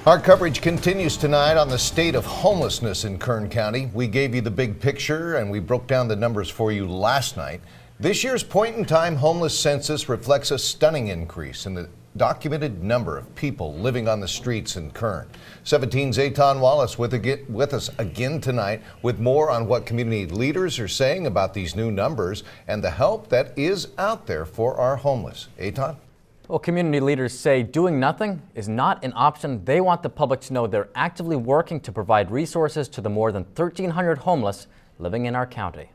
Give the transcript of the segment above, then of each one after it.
Our coverage continues tonight on the state of homelessness in Kern County. We gave you the big picture and we broke down the numbers for you last night. This year's point-in-time homeless census reflects a stunning increase in the documented number of people living on the streets in Kern. 17's Eitan Wallace with us again tonight with more on what community leaders are saying about these new numbers and the help that is out there for our homeless. Eitan? Well, community leaders say doing nothing is not an option. They want the public to know they're actively working to provide resources to the more than 1,300 homeless living in our county.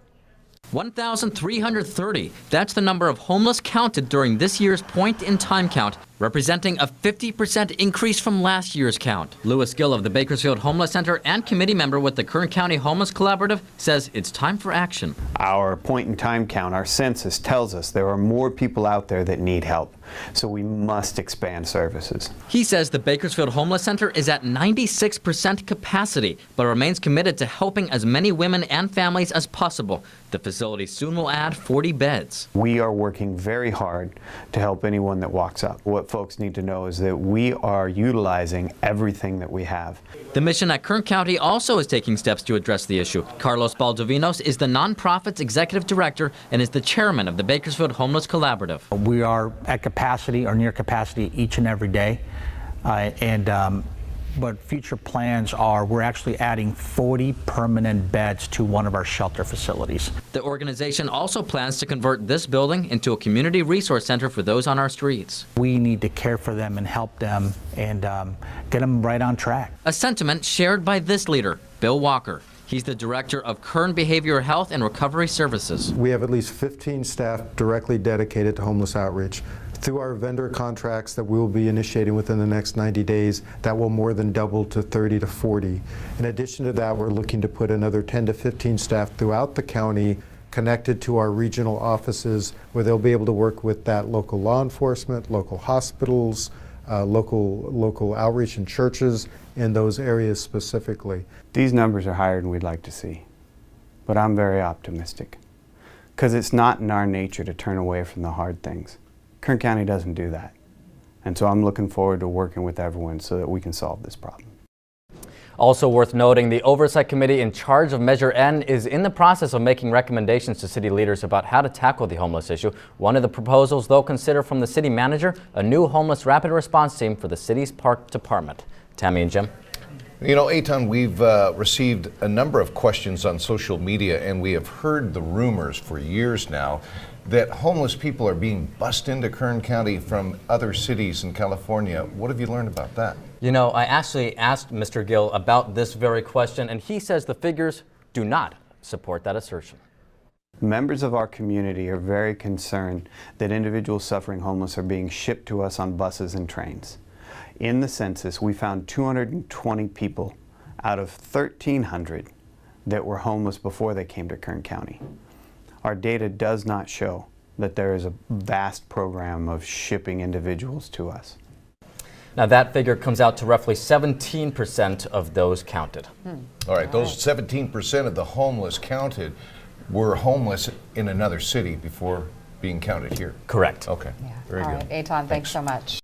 1,330. That's the number of homeless counted during this year's point-in-time count, representing a 50% increase from last year's count. Lewis Gill of the Bakersfield Homeless Center and committee member with the Kern County Homeless Collaborative says it's time for action. Our point-in-time count, our census, tells us there are more people out there that need help, so we must expand services. He says the Bakersfield Homeless Center is at 96% capacity, but remains committed to helping as many women and families as possible. The facility soon will add 40 beds. We are working very hard to help anyone that walks up. What folks need to know is that we are utilizing everything that we have. The mission at Kern County also is taking steps to address the issue. Carlos Baldovinos is the nonprofit's executive director and is the chairman of the Bakersfield Homeless Collaborative. We are at capacity or near capacity each and every day. But future plans are we're actually adding 40 permanent beds to one of our shelter facilities. The organization also plans to convert this building into a community resource center for those on our streets. We need to care for them and help them and get them right on track. A sentiment shared by this leader, Bill Walker. He's the director of Kern Behavioral Health and Recovery Services. We have at least 15 staff directly dedicated to homeless outreach. Through our vendor contracts that we'll be initiating within the next 90 days, that will more than double to 30 to 40. In addition to that, we're looking to put another 10 to 15 staff throughout the county connected to our regional offices where they'll be able to work with that local law enforcement, local hospitals, local outreach and churches in those areas specifically. These numbers are higher than we'd like to see, but I'm very optimistic because it's not in our nature to turn away from the hard things. Kern County doesn't do that. And so I'm looking forward to working with everyone so that we can solve this problem. Also worth noting, the Oversight Committee in charge of Measure N is in the process of making recommendations to city leaders about how to tackle the homeless issue. One of the proposals, they'll consider from the city manager a new homeless rapid response team for the city's park department. Tammy and Jim. You know, Eitan, we've received a number of questions on social media, and we have heard the rumors for years now that homeless people are being bussed into Kern County from other cities in California. What have you learned about that? You know, I actually asked Mr. Gill about this very question, and he says the figures do not support that assertion. Members of our community are very concerned that individuals suffering homeless are being shipped to us on buses and trains. In the census, we found 220 people out of 1,300 that were homeless before they came to Kern County. Our data does not show that there is a vast program of shipping individuals to us. Now that figure comes out to roughly 17% of those counted. All right, those 17% of the homeless counted were homeless in another city before being counted here. Correct. Okay, Yeah. very All good. right, Eitan, thanks so much.